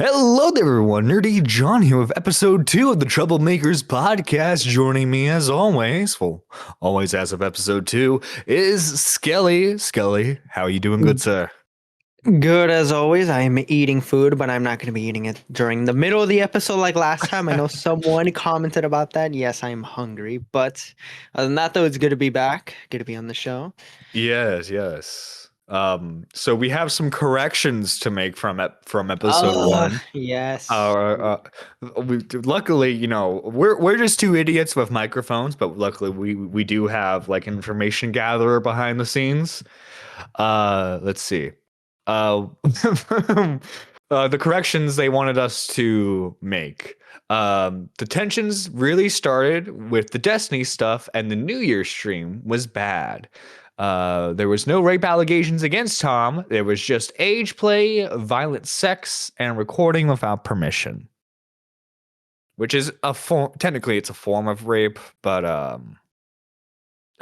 Hello there, everyone. Nerdy John here with episode 2 of the TroubleMakers podcast. Joining me as always, well, always as of episode 2, is Skelly. Skelly, how are you doing, good sir? Good as always. I am eating food, but I'm not going to be eating it during the middle of the episode like last time. I know someone commented about that. Yes, I'm hungry, but other than that, though, it's good to be back. Good to be on the show. Yes. So we have some corrections to make from episode 1. Yes. Luckily, we're just two idiots with microphones, but luckily we do have like information gatherer behind the scenes. Let's see. The corrections they wanted us to make. The tensions really started with the Destiny stuff, and the New Year's stream was bad. There was no rape allegations against Tom. There was just age play, violent sex, and recording without permission. Which is technically it's a form of rape, but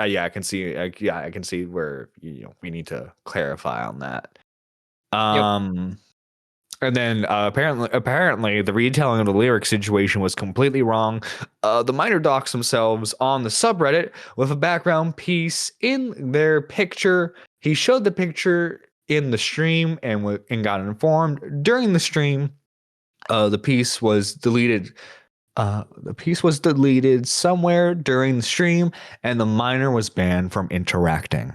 yeah, I can see where we need to clarify on that. And then apparently the retelling of the lyric situation was completely wrong. The minor docs themselves on the subreddit with a background piece in their picture. He showed the picture in the stream and got informed during the stream. The piece was deleted. The piece was deleted somewhere during the stream, and the minor was banned from interacting.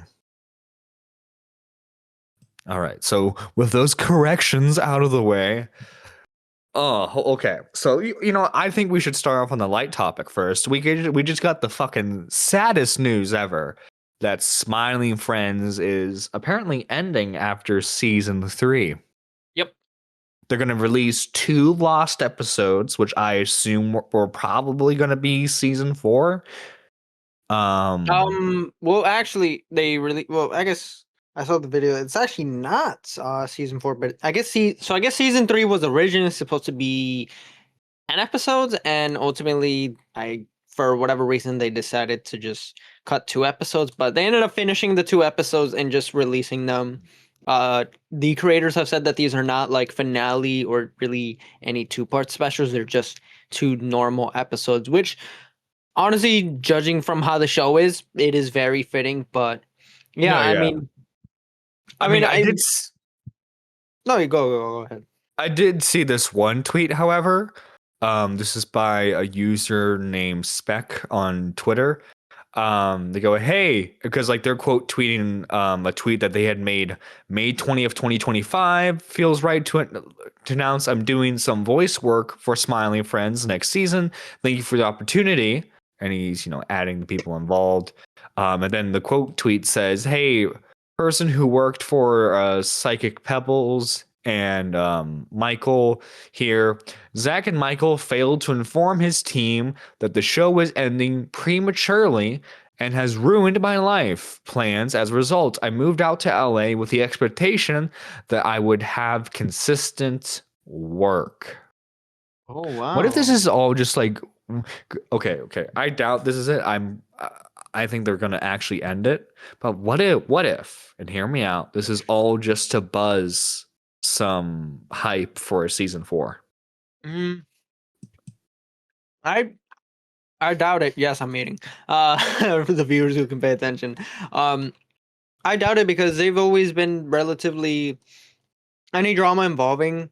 All right, so with those corrections out of the way, okay. So I think we should start off on the light topic first. We just got the fucking saddest news ever that Smiling Friends is apparently ending after season 3. Yep. They're gonna release 2 lost episodes, which I assume were probably gonna be season 4. Well, actually, I guess I saw the video. It's actually not season 4, but I guess season 3 was originally supposed to be 10 episodes, and ultimately, for whatever reason, they decided to just cut 2 episodes, but they ended up finishing the 2 episodes and just releasing them. The creators have said that these are not like finale or really any 2-part specials. They're just 2 normal episodes, which honestly, judging from how the show is, it is very fitting. But yeah, No, yeah. No, you go ahead. I did see this one tweet, however. This is by a user named Spec on Twitter. They go, hey, because like they're quote tweeting a tweet that they had made May 20th, 2025. Feels right to announce I'm doing some voice work for Smiling Friends next season. Thank you for the opportunity. And he's, adding the people involved. And then the quote tweet says, hey, person who worked for Psychic Pebbles and Michael here. Zach and Michael failed to inform his team that the show was ending prematurely and has ruined my life plans. As a result, I moved out to LA with the expectation that I would have consistent work. Oh, wow. What if this is all just like, okay. I doubt this is it. I think they're going to actually end it. But what if, and hear me out, this is all just to buzz some hype for season 4? I doubt it. Yes, I'm eating. For the viewers who can pay attention. I doubt it because they've always been relatively any drama involving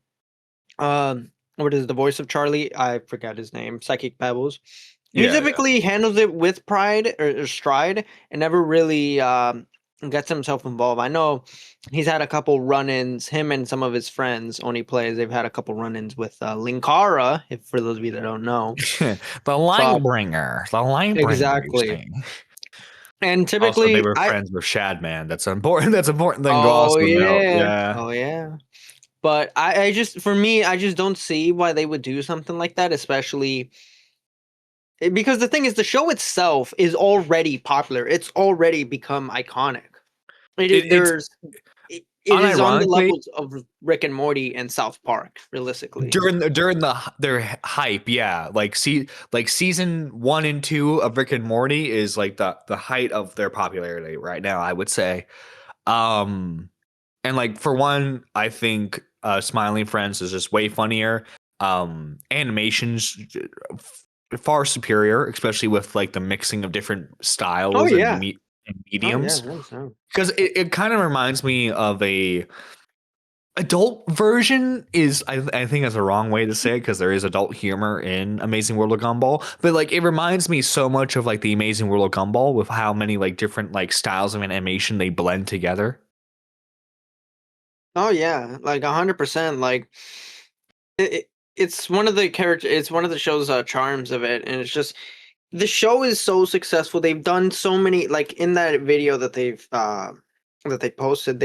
what is the voice of Charlie? I forgot his name. Psychic Pebbles. He typically handles it with pride or stride and never really gets himself involved. I know he's had a couple run-ins, him and some of his friends, Oni plays, they've had a couple run-ins with Linkara, if for those of you that don't know. The Linebringer. The Linebringer. Exactly. And typically also, they were friends with Shadman. That's important. That's important thing to also note. Yeah. Oh yeah. But I just don't see why they would do something like that, especially because the thing is, the show itself is already popular. It's already become iconic. It is on the levels of Rick and Morty and South Park, realistically. During their hype, yeah. Like season 1 and 2 of Rick and Morty is like the height of their popularity right now, I would say. And like for one, I think Smiling Friends is just way funnier. Animations far superior, especially with like the mixing of different Oh styles yeah. and Oh yeah. mediums. That's so. Because it kind of reminds me of a adult version is I think that's a wrong way to say it because there is adult humor in Amazing World of Gumball, but like it reminds me so much of like the Amazing World of Gumball with how many like different like styles of animation they blend together. Oh yeah, like 100%. Like it's one of the character. It's one of the show's charms of it, and it's just the show is so successful. They've done so many. Like in that video that they posted,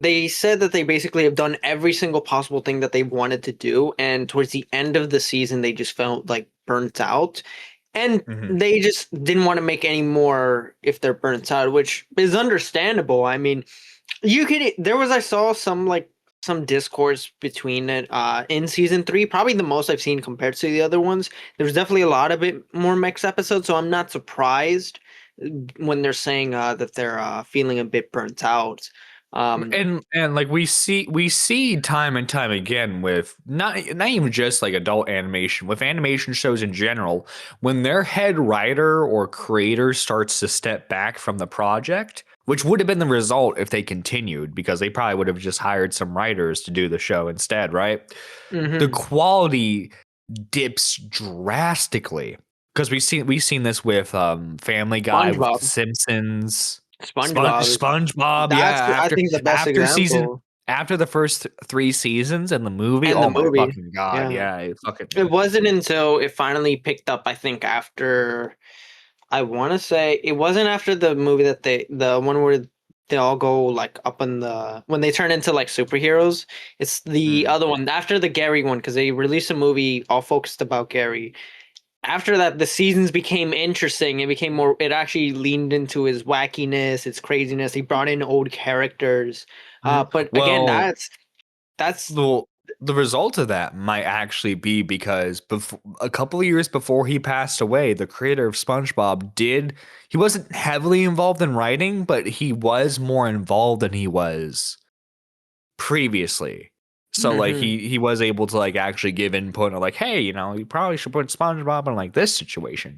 they said that they basically have done every single possible thing that they wanted to do, and towards the end of the season, they just felt like burnt out, and Hmm. they just didn't want to make any more if they're burnt out, which is understandable. I mean, you could there was I saw some like some discourse between it in season 3, probably the most I've seen compared to the other ones. There's definitely a lot of it more mech episodes, so I'm not surprised when they're saying that they're feeling a bit burnt out. Um And like we see time and time again with not even just like adult animation, with animation shows in general, when their head writer or creator starts to step back from the project, which would have been the result if they continued, because they probably would have just hired some writers to do the show instead, right? The mhm. quality dips drastically because we've seen this with Family Guy, with The SpongeBob. Simpsons, SpongeBob. SpongeBob. Yeah, That's I think the best after season example. after the first 3 seasons and the movie. And the Oh my movie. fucking god! Yeah. Yeah, it fucking It wasn't until it finally picked up, I think, after I want to say it wasn't after the movie that the one where they all go like up in the when they turn into like superheroes. It's the mm, other one after the Gary one because they released a movie all focused about Gary. After that, the seasons became interesting. It became more. It actually leaned into his wackiness, its craziness. He brought in old characters. mhm. But again, Well, that's the the result of that might actually be because a couple of years before he passed away, the creator of SpongeBob he wasn't heavily involved in writing, but he was more involved than he was previously. So like hmm he was able to like actually give input on like, hey, you probably should put SpongeBob in like this situation,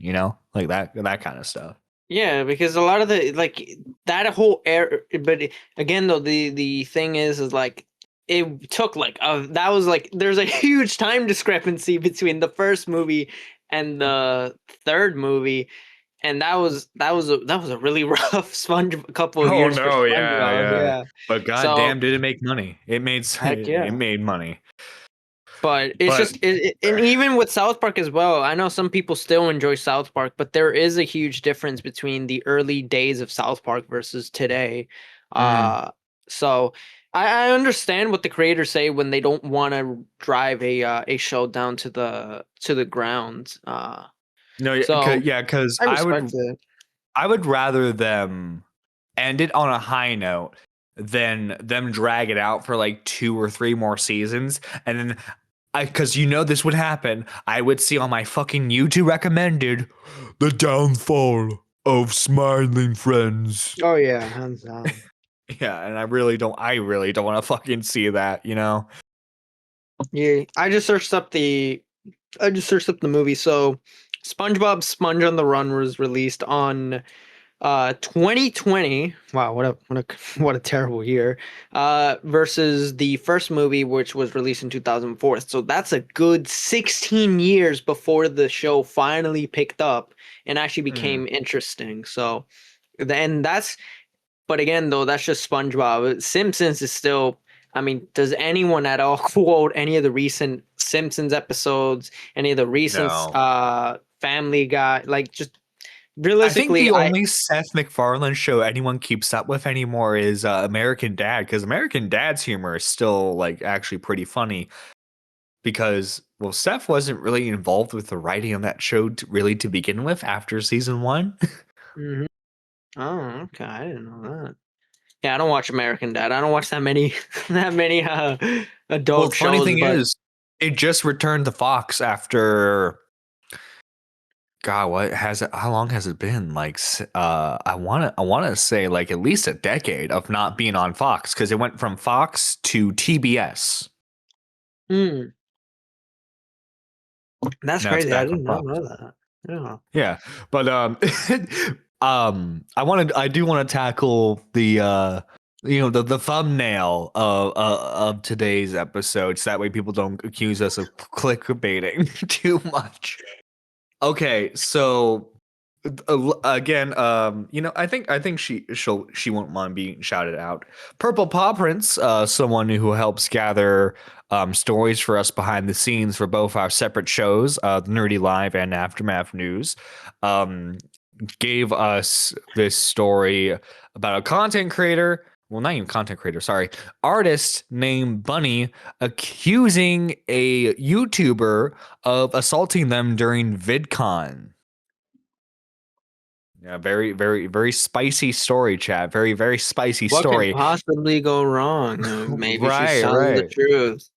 like that kind of stuff. Yeah, because a lot of the like that whole air, but again though the thing is like it took like that was like there's a huge time discrepancy between the first movie and the third movie, and that was a really rough sponge couple of Oh years for no, yeah, SpongeBob. yeah. Yeah, But so goddamn, did it make money? heck It yeah. made money. But it's But just, and even with South Park as well. I know some people still enjoy South Park, but there is a huge difference between the early days of South Park versus today. mm, Uh, so I understand what the creators say when they don't want to drive a show down to the ground. no, So yeah, because I respect it. I would rather them end it on a high note than them drag it out for like 2 or 3 more seasons, and then because this would happen, I would see on my fucking YouTube recommended the downfall of Smiling Friends. Oh yeah, hands down. Yeah, and I really don't want to fucking see that. Yeah, I just searched up the movie. So SpongeBob Sponge on the Run was released on 2020. Wow, what a terrible year. Versus the first movie, which was released in 2004. So that's a good 16 years before the show finally picked up and actually Mm, became interesting. So then that's but again, though, that's just SpongeBob. Simpsons is still. I mean, does anyone at all quote any of the recent Simpsons episodes? Any of the recent no. Family Guy? Like, just I think realistically, the I. only Seth MacFarlane show anyone keeps up with anymore is American Dad, because American Dad's humor is still like actually pretty funny. Because well, Seth wasn't really involved with the writing of that show really to begin with after season one. Mhm. Oh, okay. I didn't know that. Yeah, I don't watch American Dad. I don't watch that many that many Well, adult the funny shows, thing but is, it just returned to Fox after God, what has it? How long has it been? Like, I wanna say like at least a decade of not being on Fox because it went from Fox to TBS. Hmm, that's Now it's crazy. I back on did not Fox. know that. Yeah. Yeah, but I do want to tackle the the thumbnail of today's episode, so that way people don't accuse us of clickbaiting too much. Okay, so again, I think she won't mind being shouted out. Purple Paw Prints, someone who helps gather stories for us behind the scenes for both our separate shows, the Nerdy Live and Aftermath News, um, gave us this story about a content creator. Well, not even content creator, sorry, artist named Bunny accusing a YouTuber of assaulting them during VidCon. Yeah, very, very, very spicy story, chat. Very, very spicy What can story. possibly go wrong? Maybe she's Right, telling the right. truth.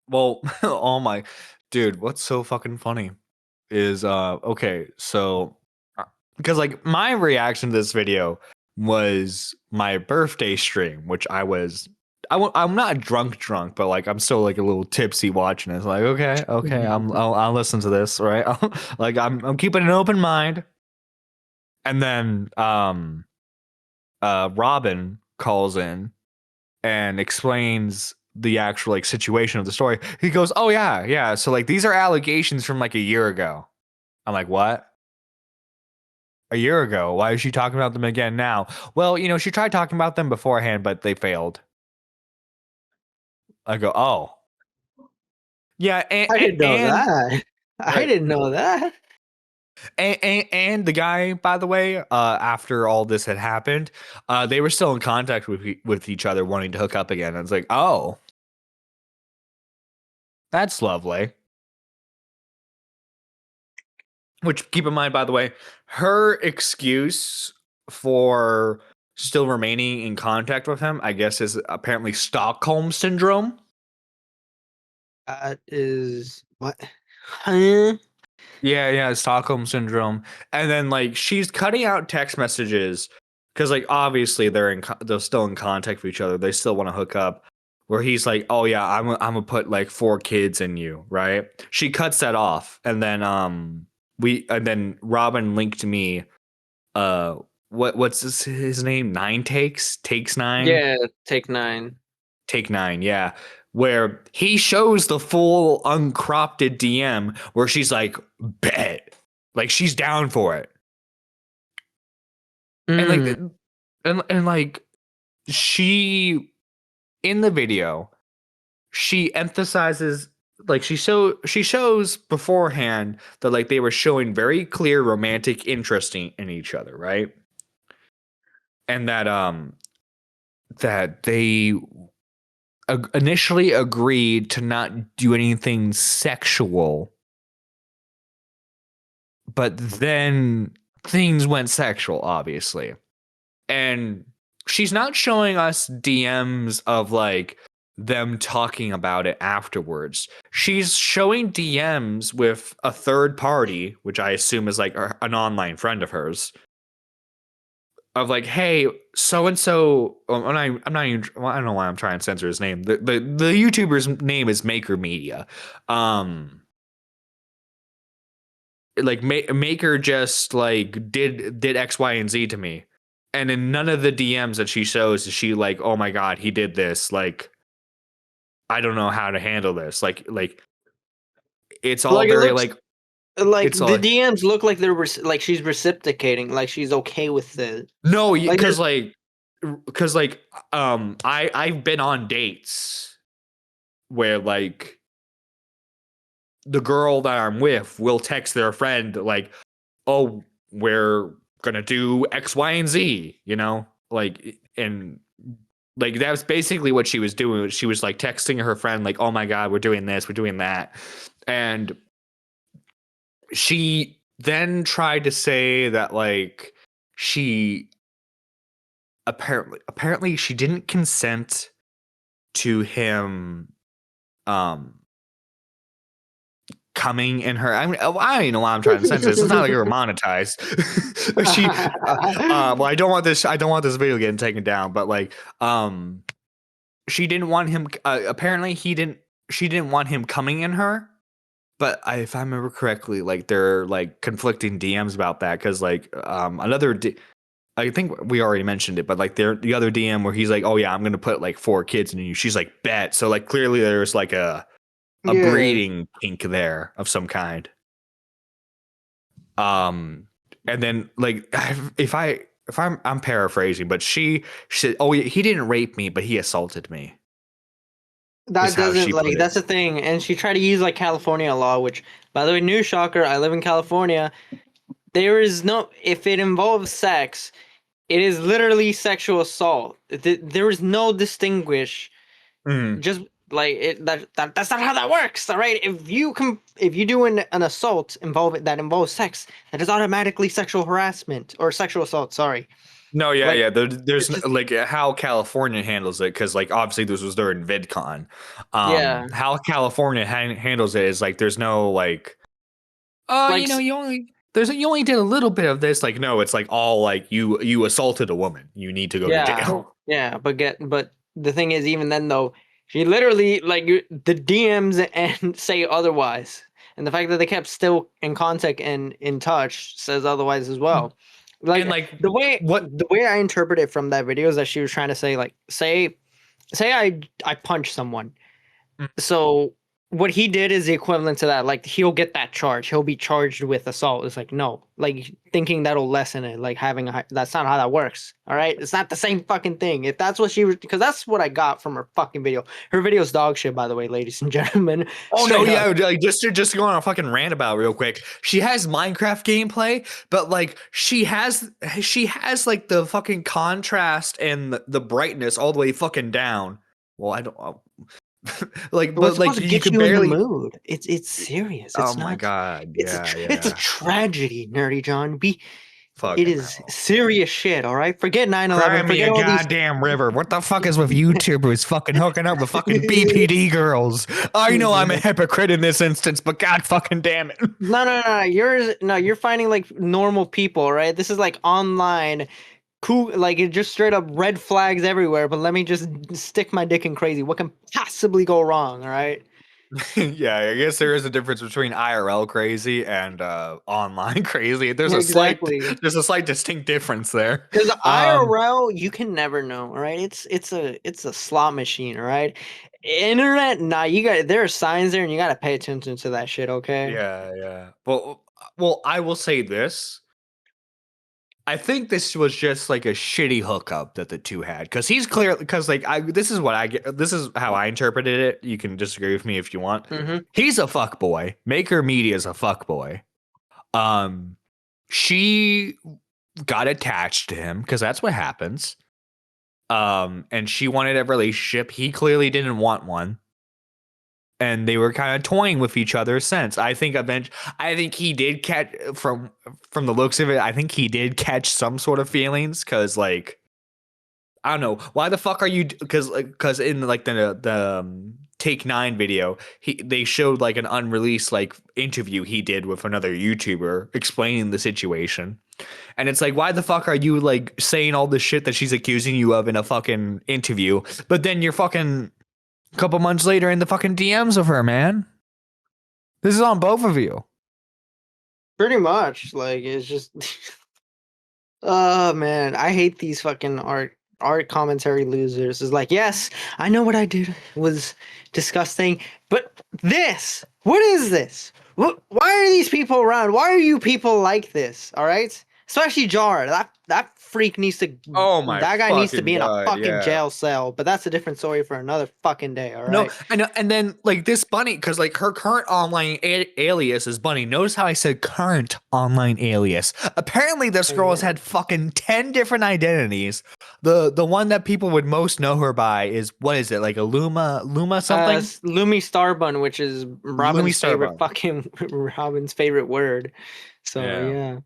Well, oh my dude, what's so fucking funny is okay, so because like my reaction to this video was my birthday stream, which I'm not drunk, but like I'm still like a little tipsy watching it. It's like okay, I'll listen to this, right? Like I'm keeping an open mind. And then Robin calls in and explains the actual like situation of the story. He goes, "Oh yeah, yeah. So like these are allegations from like a year ago." I'm like, "What? A year ago? Why is she talking about them again now?" Well, she tried talking about them beforehand, but they failed. I go, "Oh, yeah." I didn't know And that. I right. didn't know that. And the guy, by the way, after all this had happened, they were still in contact with each other, wanting to hook up again. And it's like, oh, that's lovely. Which, keep in mind, by the way, her excuse for still remaining in contact with him, I guess, is apparently Stockholm syndrome. That is what? Huh? Yeah, yeah, Stockholm syndrome. And then like she's cutting out text messages because like obviously they're still in contact with each other. They still want to hook up. Where he's like, "Oh yeah, I'm gonna put like 4 kids in you," right? She cuts that off, and then Robin linked me what's his name? 9 takes 9. Yeah, take 9. Take 9, yeah. Where he shows the full uncropped DM where she's like, bet. Like she's down for it. And like Mm. and like she in the video, she emphasizes like she shows beforehand that like they were showing very clear romantic interest in each other, right? And that they initially agreed to not do anything sexual, but then things went sexual, obviously. And she's not showing us DMs of like them talking about it afterwards. She's showing DMs with a third party, which I assume is like an online friend of hers, of like, hey, so and so. I'm not even. Well, I don't know why I'm trying to censor his name. The YouTuber's name is Maker Media. Like Maker just like did X, Y, and Z to me, and in none of the DMs that she shows is she like, oh my god, he did this. Like, I don't know how to handle this. Like it's all Like it very looks like like it's the all DMs look like like she's reciprocating, like she's okay with it. no, Like because I've been on dates where like the girl that I'm with will text their friend like, "Oh, we're gonna do X, Y, and Z," like, and like that was basically what she was doing. She was like texting her friend like, "Oh my god, we're doing this, we're doing that," and she then tried to say that like she apparently she didn't consent to him um coming in her. I mean, I don't even know why I'm trying to censor this. It's not like we were monetized. She, well, I don't want this. I don't want this video getting taken down. But like, she didn't want him. Apparently, he didn't. She didn't want him coming in her. But if I remember correctly, like there are like conflicting DMs about that because like I think we already mentioned it, but like the other DM where he's like, "Oh yeah, I'm gonna put like 4 kids in you." She's like, "Bet." So like clearly there's like a Yeah. breeding kink there of some kind. And then like if I'm paraphrasing, but she said, "Oh yeah, he didn't rape me, but he assaulted me." Is That how doesn't she put like it. that's the thing, and she tried to use like California law, which, by the way, new shocker. I live in California. There is no if it involves sex, it is literally sexual assault. There is no distinguish. Mm. Just like that's not how that works. All right, if you do an assault that involves sex, that is automatically sexual harassment or sexual assault. Sorry, No, yeah, like yeah. There's it's just like how California handles it because like obviously this was during VidCon. yeah, How California handles it is like there's no like like you only did a little bit of this. Like no, it's like all like you assaulted a woman. You need to go to yeah, jail. yeah. But the thing is, even then though, she literally the DMs and say otherwise, and the fact that they kept still in contact and in touch says otherwise as well. And Like like what? the way I interpret it from that video is that she was trying to say like say I punch someone. So what he did is the equivalent to that. Like he'll get that charge. He'll be charged with assault. It's like no, like thinking that'll lessen it. Like having that's not how that works. All right, it's not the same fucking thing. If that's what she was, because that's what I got from her fucking video. Her video's dog shit, by the way, ladies and gentlemen. Oh no, Straight yeah, up. like just to go on a fucking rant about it real quick. She has Minecraft gameplay, but like she has like the fucking contrast and the brightness all the way fucking down. Well, I don't like, We're but supposed like to you get could you in the barely. mood. It's serious. Oh It's my not. god, It's yeah, it's a yeah, tragedy, Nerdy John. It fucking is hell. serious shit. All right, forget 9/11. Cry me Forget a all these. goddamn river. What the fuck is with YouTubers fucking hooking up with fucking BPD girls? I know I'm a hypocrite in this instance, but god fucking damn it. No. You're finding like normal people, right? This is like online, cool. Like it just straight up red flags everywhere. But let me just stick my dick in crazy. What can possibly go wrong? All right. Yeah, I guess there is a difference between IRL crazy and online crazy. Exactly. There's a slight distinct difference there. Because Um, IRL, you can never know, all right? It's a slot machine, all right? Internet, nah, there are signs there, and you gotta pay attention to that shit, okay? yeah, yeah. Well, I will say this. I think this was just like a shitty hookup that the two had because he's clear because like this is what I get. This is how I interpreted it. You can disagree with me if you want. Mm-hmm. He's a fuck boy. Maker Media is a fuck boy. Um, she got attached to him because that's what happens. And she wanted a relationship. He clearly didn't want one. And they were kind of toying with each other since. I think he did catch from the looks of it, I think he did catch some sort of feelings because like I don't know why the fuck are you because in like the Take 9 video they showed like an unreleased like interview he did with another YouTuber explaining the situation. And it's like, why the fuck are you like saying all this shit that she's accusing you of in a fucking interview? But then you're fucking a couple months later in the fucking DMs of her, man. This is on both of you. Pretty much, like it's just, oh man, I hate these fucking art commentary losers. It's like, yes, I know what I did was disgusting, but what is this? Why are these people around? Why are you people like this? All right, especially Jar. That freak needs to. Oh my That guy needs to fucking be in a god, fucking yeah. jail cell. But that's a different story for another fucking day. All No, right. I know. And then like this bunny, because like her current online alias is Bunny. Notice how I said current online alias. Apparently, this girl has had fucking 10 different identities. The one that people would most know her by is what is it like a Luma something? Lumi Starbun, which is Lumi Robin's favorite Starbun. fucking Robin's favorite word. So Yeah. yeah.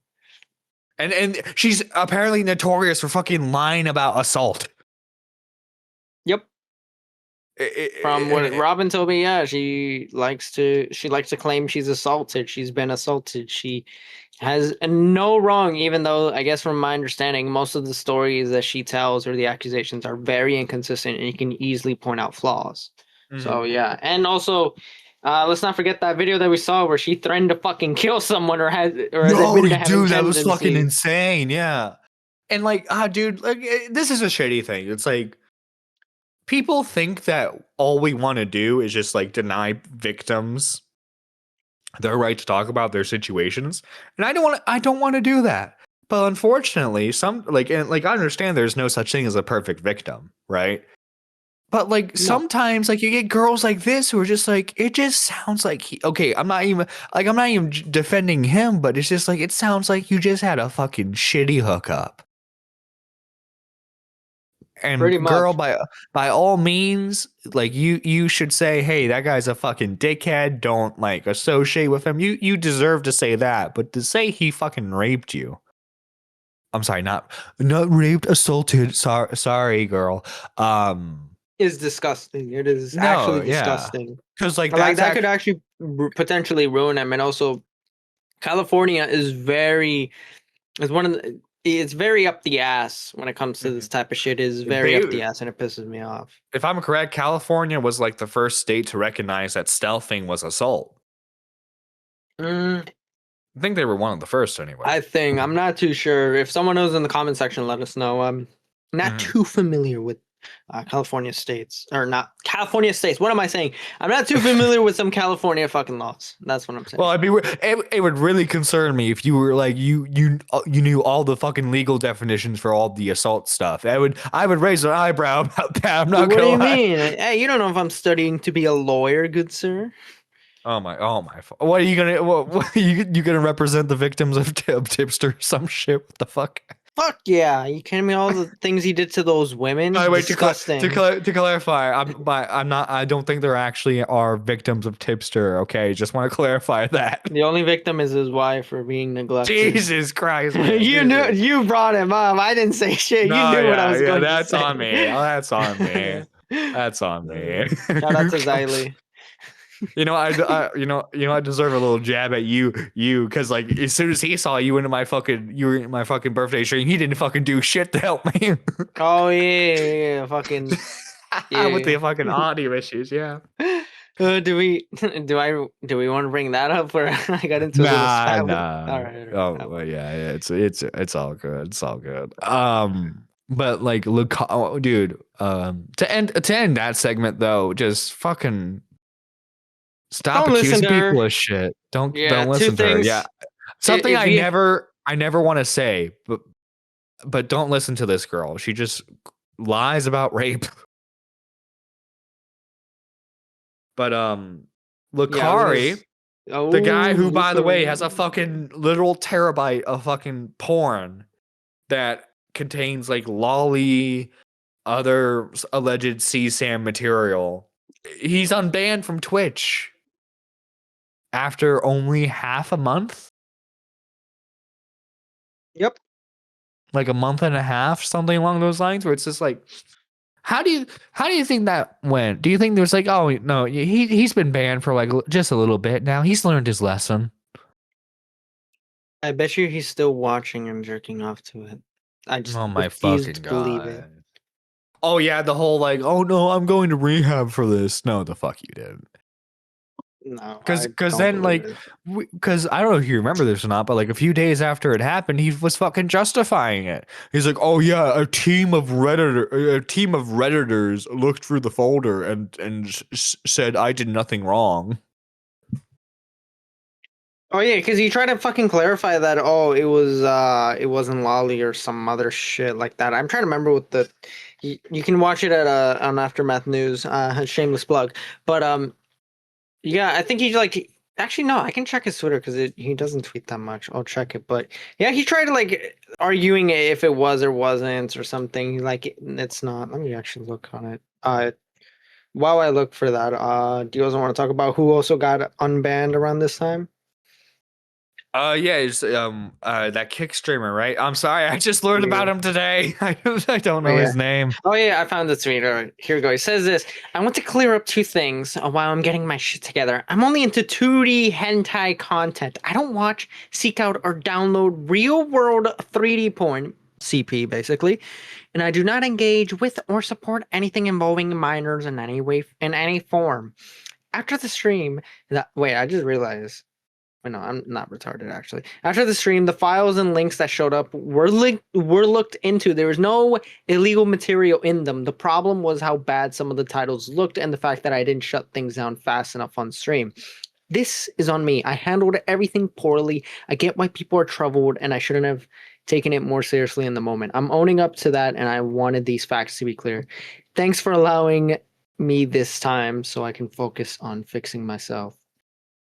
And she's apparently notorious for fucking lying about assault. Yep. From what Robin told me, yeah, she likes to claim she's assaulted. She's been assaulted. She has no wrong, even though I guess from my understanding, most of the stories that she tells or the accusations are very inconsistent, and you can easily point out flaws. So yeah, and also, let's not forget that video that we saw where she threatened to fucking kill someone or has admitted to having dude, that was fucking tendencies. insane. Yeah, and like, dude, like this is a shitty thing. It's like people think that all we want to do is just like deny victims their right to talk about their situations, and I don't want to do that. But unfortunately, some like I understand there's no such thing as a perfect victim, right? But like No, sometimes like you get girls like this who are just like, it just sounds like okay, I'm not even defending him, but it's just like it sounds like you just had a fucking shitty hookup. pretty And girl, much. by all means, like you should say, hey, that guy's a fucking dickhead. Don't like associate with him. You deserve to say that, but to say he fucking raped you. I'm sorry, not raped, assaulted. Sorry, girl. Is disgusting. It is No, actually yeah, disgusting. because like Like that's that could actually. actually potentially ruin him. And also, California is one of the it's very up the ass when it comes to this type of shit. It is very up the They, ass, and it pisses me off. if I'm correct, California was like the first state to recognize that stealthing was assault. Mm, I think they were one of the first anyway. I think I'm not too sure. If someone knows in the comment section, let us know. I'm not Mhm. too familiar with California states, or not California states. What am I saying? I'm not too familiar with some California fucking laws. That's what I'm saying. Well, it would really concern me if you were like you knew all the fucking legal definitions for all the assault stuff. I would raise an eyebrow about that. I'm not What do gonna you lie. mean? Hey, you don't know if I'm studying to be a lawyer, good sir. Oh my! What are you gonna? What you gonna represent the victims of tipster? Some shit? What the fuck? Fuck yeah! You kidding me? All the things he did to those women, Wait, disgusting. to clarify, I'm not. I don't think there actually are victims of tipster. Okay, just want to clarify that. The only victim is his wife for being neglected. Jesus Christ, man. You knew Jesus. you brought him up. I didn't say shit. You No, knew what I was yeah, going to that's say. on me. Oh, that's on me. That's on me. Shout out to Xylee. I deserve a little jab at because like as soon as he saw you into you were in my fucking birthday stream, he didn't fucking do shit to help me Oh yeah, fucking with yeah. the fucking audio issues. Yeah. Do we do we want to bring that up where I got into a little Nah, spat with? nah. All right, all right. Oh, well, yeah. It's all good. It's all good. But like, look, oh, dude. To end that segment though, just fucking stop Don't listen accusing to her. people of shit. Yeah, Don't two listen to her. things. Yeah, something If you I never want to say, but don't listen to this girl. She just lies about rape. But yeah, I was gonna. Lucari, the guy Oh, who, by the way, has a Luca. fucking literal terabyte of fucking porn that contains like lolly, other alleged CSAM material. He's unbanned from Twitch after only half a month, Yep. like a month and a half, something along those lines. Where it's just like, how do you think that went? Do you think there's like, oh no, he's been banned for like just a little bit now. He's learned his lesson. I bet you he's still watching and jerking off to it. I just Oh my refuse fucking to believe it. god. Oh yeah, the whole like, oh no, I'm going to rehab for this. No, the fuck you didn't. No, I Because don't then believe like, it. because I don't know if you remember this or not, but like a few days after it happened, he was fucking justifying it. He's like, oh yeah, a team of redditors looked through the folder and said I did nothing wrong. Oh yeah, because he tried to fucking clarify that. Oh, it wasn't Lolly or some other shit like that. I'm trying to remember what the. You can watch it at on Aftermath News. Shameless plug, but yeah, I think he's like. Actually, no, I can check his Twitter because he doesn't tweet that much. I'll check it, but yeah, he tried to like arguing if it was or wasn't or something. Like it's not. Let me actually look on it. While I look for that, do you also want to talk about who also got unbanned around this time? Yeah, it's that kick streamer, right? I'm sorry, I just learned Yeah. about him today. I don't Oh know yeah. his name. Oh yeah, I found the tweet. All right, here we go. He says this. I want to clear up two things while I'm getting my shit together. I'm only into 2D hentai content. I don't watch, seek out, or download real world 3D porn, CP basically, and I do not engage with or support anything involving minors in any way, in any form. After the stream, wait, I just realized. No, I'm not retarded actually. After the stream, the files and links that showed up were looked into. There was no illegal material in them. The problem was how bad some of the titles looked and the fact that I didn't shut things down fast enough on stream. This is on me. I handled everything poorly. I get why people are troubled and I shouldn't have taken it more seriously in the moment. I'm owning up to that and I wanted these facts to be clear. Thanks for allowing me this time so I can focus on fixing myself.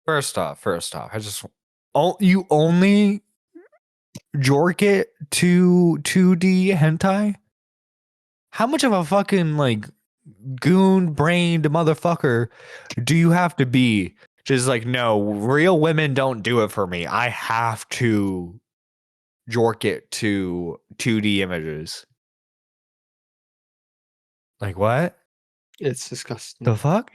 First off, I just you only jork it to 2D hentai? How much of a fucking like goon brained motherfucker do you have to be? Just like, no, real women don't do it for me. I have to jork it to 2D images. Like what? It's disgusting. The fuck?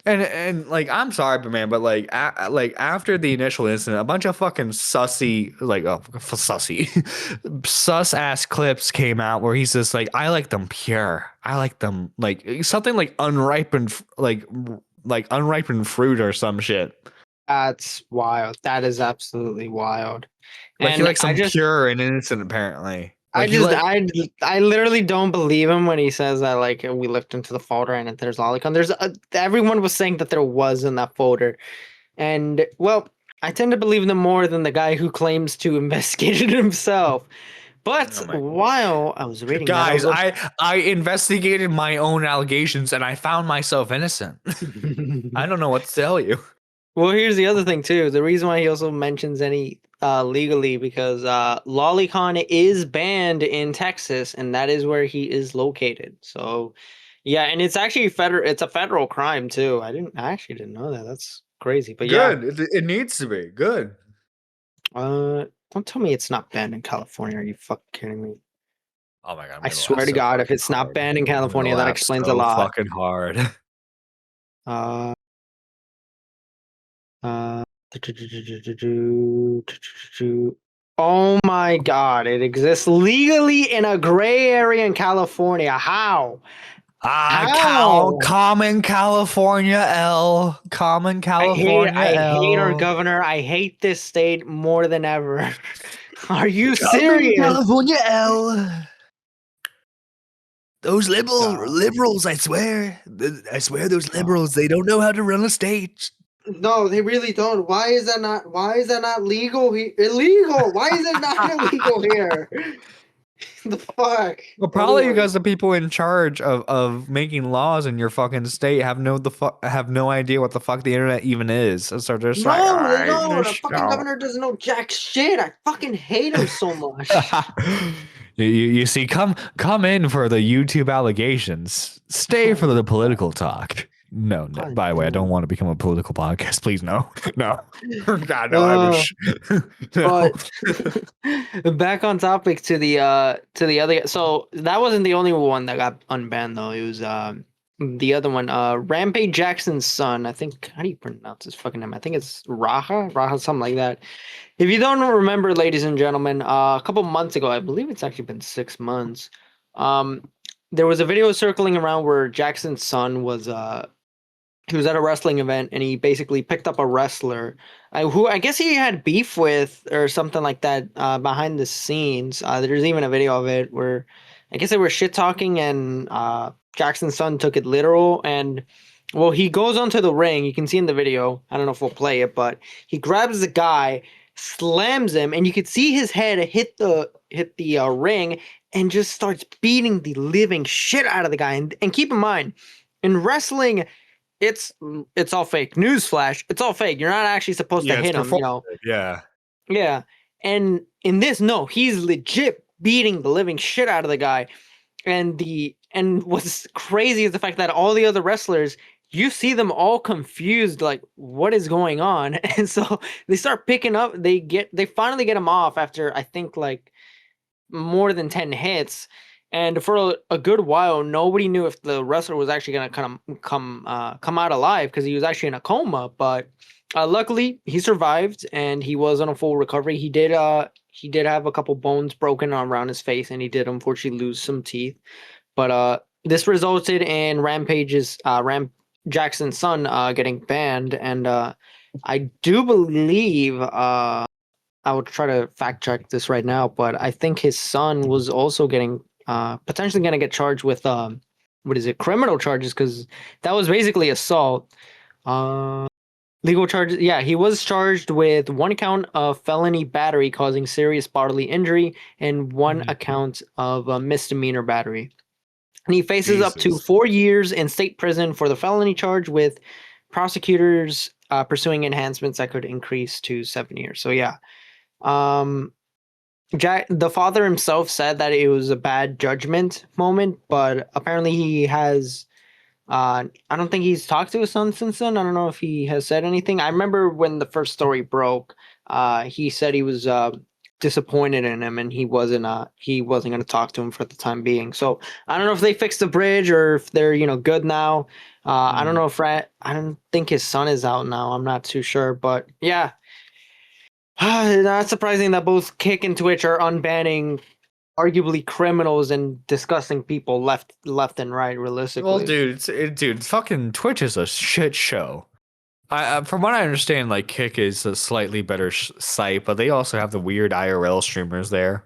And like I'm sorry, but man, but like like after the initial incident, a bunch of fucking sussy like sussy sus ass clips came out where he's just like, I like them pure. I like them like something like unripened like unripened fruit or some shit. That's wild. That is absolutely wild. Like he And likes them pure and innocent apparently. I Like he just, like I literally don't believe him when he says that. Like we looked into the folder and there's lolicon. Everyone was saying that there was in that folder, and well, I tend to believe them more than the guy who claims to investigate it himself. But oh my while I was reading that, I guys, was also. I investigated my own allegations and I found myself innocent. I don't know what to tell you. Well, here's the other thing too. The reason why he also mentions any legally because Lolicon is banned in Texas, and that is where he is located. So, yeah, and it's actually federal. It's a federal crime too. I actually didn't know that. That's crazy. But yeah, Good. It needs to be good. don't tell me it's not banned in California. Are you fucking kidding me? Oh my god, I'm I gonna laugh swear to so God, if fucking it's not hard. banned in I'm gonna California, that laugh explains a so lot. fucking hard. Uh, Uh, oh my God! It exists legally in a gray area in California. How? How? Common California L. Common California I hate our L. governor. I hate this state more than ever. Are you Common serious? California L. Those Stop. liberals, I swear. I swear those Stop. liberals, they don't know how to run a state. No, they really don't. Why is that not? Why is that not legal? Illegal. Why is it not illegal here? The fuck. Well, probably Anyways. because the people in charge of making laws in your fucking state have no idea what the fuck the internet even is. So they're just like, No, they I don't. The just fucking don't. governor doesn't know jack shit. I fucking hate him so much. You see, come in for the YouTube allegations. Stay for the political talk. No, God by the way, I don't damn. want to become a political podcast. Please, no, no. God, no. I Uh, wish. No. but back on topic to the other. So that wasn't the only one that got unbanned though. It was the other one. Rampage Jackson's son. I think how do you pronounce his fucking name? I think it's Raha, something like that. If you don't remember, ladies and gentlemen, a couple months ago, I believe it's actually been 6 months. There was a video circling around where Jackson's son was he was at a wrestling event and he basically picked up a wrestler who I guess he had beef with or something like that behind the scenes. There's even a video of it where I guess they were shit talking and Jackson's son took it literal and well he goes onto the ring. You can see in the video. I don't know if we'll play it, but he grabs the guy, slams him, and you could see his head hit the ring and just starts beating the living shit out of the guy. And keep in mind, in wrestling it's all fake. Newsflash, it's all fake. You're not actually supposed to Yeah, it's hit him, you know. performative. Yeah. Yeah. And in this, no, he's legit beating the living shit out of the guy. And what's crazy is the fact that all the other wrestlers you see them all confused, like what is going on, and so they start picking up. They finally get him off after I think like more than 10 hits. And for a good while, nobody knew if the wrestler was actually going to come out alive because he was actually in a coma. But luckily, he survived and he was on a full recovery. He did have a couple bones broken around his face, and he did unfortunately lose some teeth. But this resulted in Ram Jackson's son getting banned, and I do believe I would try to fact check this right now, but I think his son was also getting potentially going to get charged with what is it, criminal charges, because that was basically assault. Uh, Legal charges. Yeah, he was charged with one count of felony battery causing serious bodily injury and one Mhm. account of misdemeanor battery. And he faces up to Jesus. 4 years in state prison for the felony charge, with prosecutors pursuing enhancements that could increase to 7 years. So yeah, um, Jack, the father himself said that it was a bad judgment moment, but apparently he has. I don't think he's talked to his son since then. I don't know if he has said anything. I remember when the first story broke, he said he was disappointed in him, and he wasn't going to talk to him for the time being. So I don't know if they fixed the bridge or if they're good now. I don't Mm. know if I don't think his son is out now. I'm not too sure, but yeah, not surprising that both Kick and Twitch are unbanning arguably criminals and disgusting people left and right. Well, Realistically, dude, fucking Twitch is a shit show. From what I understand, like Kick is a slightly better site, but they also have the weird IRL streamers there.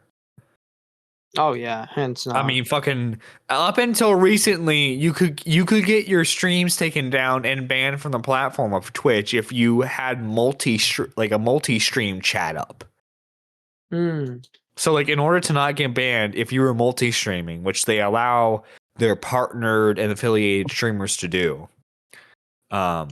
oh yeah, hands I down. mean, fucking up until recently, you could get your streams taken down and banned from the platform of Twitch if you had like a multi-stream chat up. Hmm. So like in order to not get banned, if you were multi-streaming, which they allow their partnered and affiliated streamers to do, um,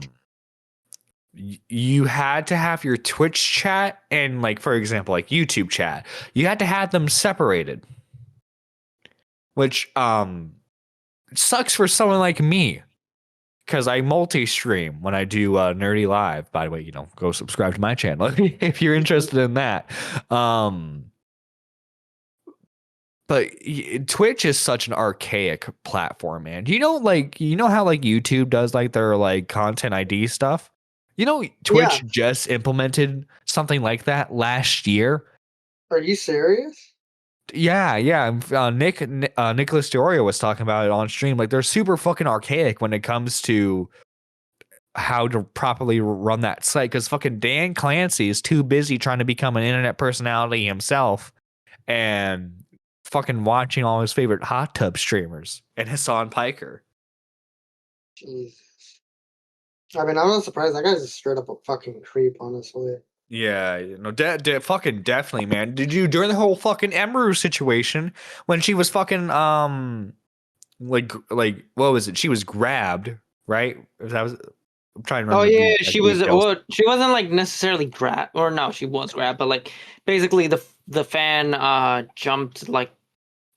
you had to have your Twitch chat and like for example, like YouTube chat, you had to have them separated, which sucks for someone like me because I multi-stream when I do Nerdy Live. By the way, go subscribe to my channel if you're interested in that. Um, but Twitch is such an archaic platform, man. You know how like YouTube does like their like content ID stuff? Yeah. Twitch just implemented something like that last year. Are you serious? Yeah, yeah. Nicholas Diorio was talking about it on stream. Like they're super fucking archaic when it comes to how to properly run that site because fucking Dan Clancy is too busy trying to become an internet personality himself and fucking watching all his favorite hot tub streamers and Hassan Piker. Jesus. I mean, I'm not surprised. That guy's just straight up a fucking creep, honestly. Yeah, fucking definitely, man. Did you during the whole fucking Emeru situation when she was fucking like what was it? She was grabbed, right? That was I'm trying to Oh remember the yeah, exact she was. details. Well, she wasn't like necessarily grabbed, or no, she was grabbed, but like basically the fan jumped like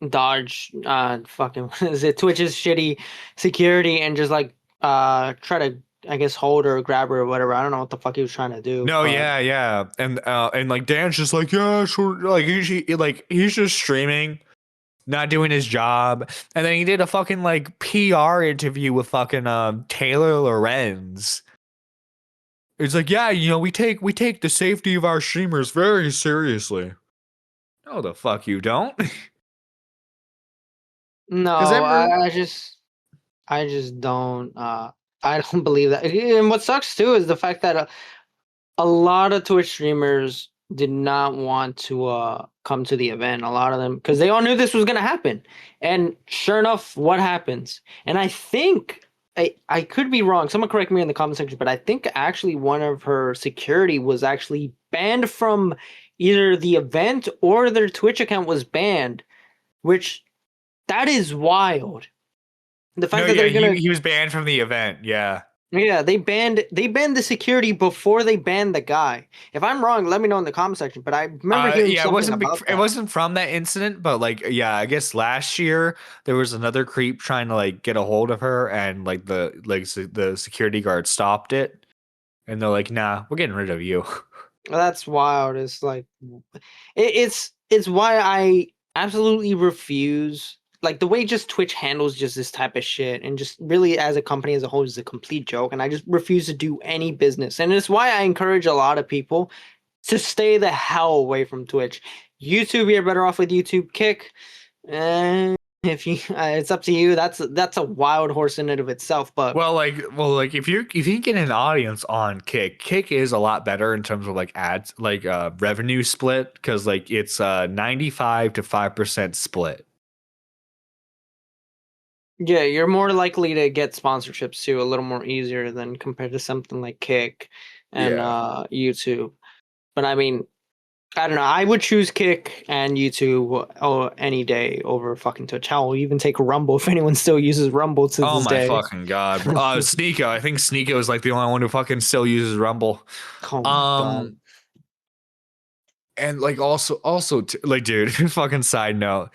dodge fucking what is it, Twitch's shitty security, and just like try to, I guess, hold her or grab her or whatever. I don't know what the fuck he was trying to do, No, but yeah, yeah, and like Dan's just like yeah, sure, like he's just streaming, not doing his job, and then he did a fucking like PR interview with fucking Taylor Lorenz. It's like yeah, we take the safety of our streamers very seriously. No, the fuck you don't, because no, Emery. I just don't I don't believe that. And what sucks too is the fact that a lot of Twitch streamers did not want to come to the event. A lot of them, because they all knew this was gonna happen. And sure enough, what happens? And I think I could be wrong. Someone correct me in the comment section, but I think actually one of her security was actually banned from either the event or their Twitch account was banned, which that is wild. The No, fact that yeah, they're he gonna he was banned from the event. Yeah. Yeah, they banned the security before they banned the guy. If I'm wrong, let me know in the comment section. But I remember hearing Yeah, something about it that. wasn't from that incident, but like, yeah, I guess last year there was another creep trying to like get a hold of her, and like the security guard stopped it, and they're like, "Nah, we're getting rid of you." That's wild. It's like it's why I absolutely refuse like the way just Twitch handles just this type of shit and just really as a company as a whole is a complete joke and I just refuse to do any business. And it's why I encourage a lot of people to stay the hell away from Twitch. YouTube, you're better off with YouTube. Kick, eh, if you, it's up to you. That's a wild horse in and of itself. But Well, like if you get an audience on Kick is a lot better in terms of like ads, like revenue split, because like it's 95 to 5% split. yeah, you're more likely to get sponsorships too, a little more easier than compared to something like Kick and Yeah. YouTube. But I mean, I don't know. I would choose Kick and YouTube any day over fucking Twitch. I'll even take Rumble if anyone still uses Rumble to Oh this my day. fucking god, bro. Sneeko. I think Sneeko is like the only one who fucking still uses Rumble. Oh my god. Um, and like like, dude, fucking side note.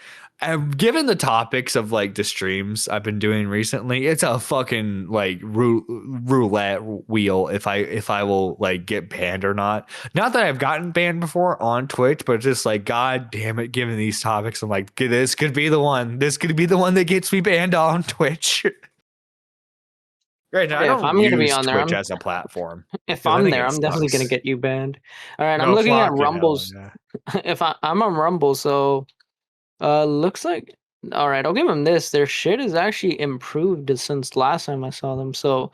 Given the topics of like the streams I've been doing recently, it's a fucking like roulette wheel if I will like get banned or not. Not that I've gotten banned before on Twitch, but just like god damn it, given these topics, I'm like, this could be the one. This could be the one that gets me banned on Twitch. Right now, I Yeah, if don't I'm gonna be use on there, Twitch as a platform if because I I'm think there, it I'm definitely gonna sucks. get you banned. All right, I'm No, looking at fucking hell, Rumble's. yeah. If I'm on Rumble, so looks like all right. I'll give them this. Their shit is actually improved since last time I saw them. So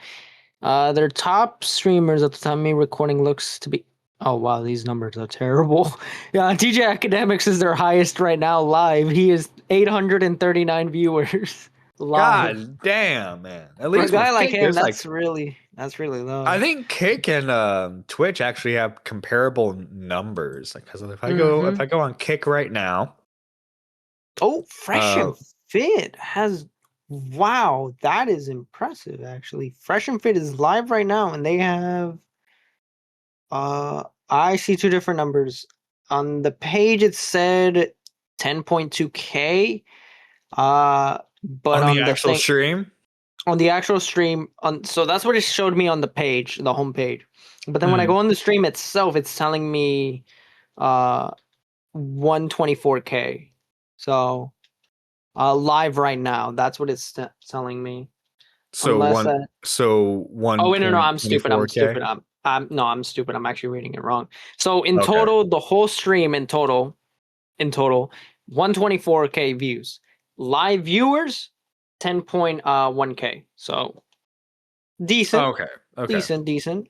their top streamers at the time of me recording looks to be. Oh wow, these numbers are terrible. Yeah, TJ Academics is their highest right now live. He is 839 viewers live. God damn, man. At For a least guy with like Kick, him, there's like that's really low. I think Kick and Twitch actually have comparable numbers. Like, because if Mm-hmm. I go on Kick right now, Oh, Fresh uh, and Fit has wow, that is impressive actually. Fresh and Fit is live right now and they have I see two different numbers. On the page it said 10.2K. But on the on the actual thing stream, on the actual stream on so that's what it showed me on the page, the home page. But then when I mm, go on the stream itself, it's telling me uh 124K. So live right now. That's what it's telling me. so Unless one I so oh one wait, no, point I'm twenty stupid. four I'm k. stupid. I'm no, I'm stupid. I'm actually reading it wrong. So in Okay. total, the whole stream in total, 124K views. Live viewers, 10.1K. So decent, Okay. Okay. decent.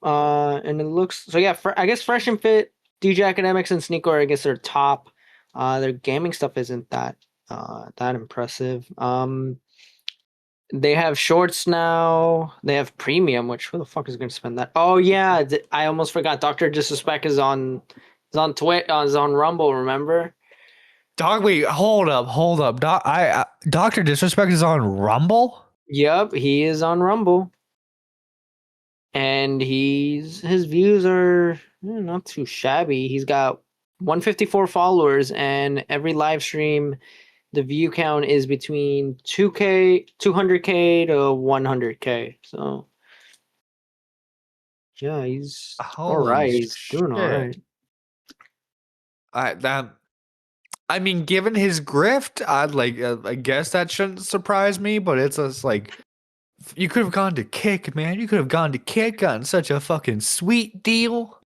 And it looks so yeah. I guess Fresh and Fit, DJ Academics, and Sneaker. I guess are top. Their gaming stuff isn't that impressive. They have shorts now. They have premium, which who the fuck is going to spend that? Oh yeah, I almost forgot. Doctor Disrespect is on Twitch, is on Rumble. Remember? Dog, wait, hold up. Doctor Disrespect is on Rumble. Yep, he is on Rumble, and his views are not too shabby. He's got 154 followers, and every live stream, the view count is between 200K to 100K. So yeah, he's all Holy right. He's doing all shit! right. I that I mean, given his grift, I'd like. I guess that shouldn't surprise me, but it's just like you could have gone to Kick, man. You could have gone to Kick, gotten such a fucking sweet deal.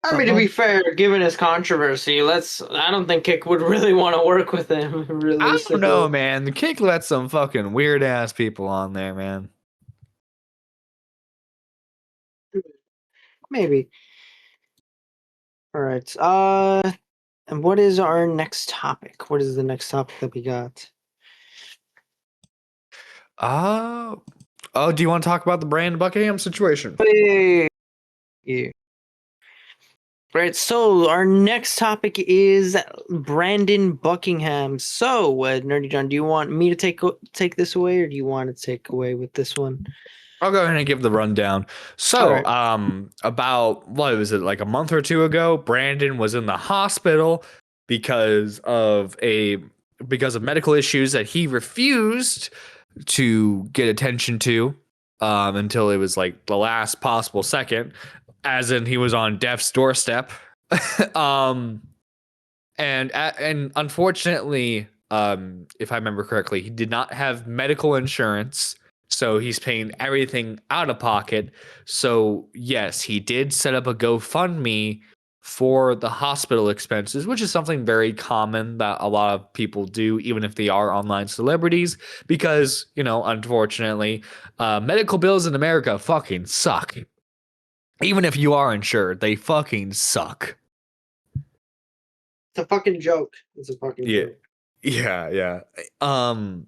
I But mean, to no, be fair, given his controversy, I don't think Kick would really want to work with him, I don't know, realistically. man. The Kick lets some fucking weird ass people on there, man. Maybe. All right. And what is our next topic? What is the next topic that we got? Uh, oh, do you want to talk about the Brand Buckingham situation? Hey, yeah. Right. So our next topic is Brandon Buckingham. So, Nerdy John, do you want me to take this away, or do you want to take away with this one? I'll go ahead and give the rundown. All So, right. about what was it, like a month or two ago, Brandon was in the hospital because of medical issues that he refused to get attention to until it was like the last possible second, as in he was on death's doorstep. um, and unfortunately, if I remember correctly, he did not have medical insurance, so he's paying everything out of pocket. So yes, he did set up a GoFundMe for the hospital expenses, which is something very common that a lot of people do, even if they are online celebrities, because, unfortunately, medical bills in America fucking suck. Even if you are insured, they fucking suck. It's a fucking joke. It's a fucking Yeah. joke. Yeah.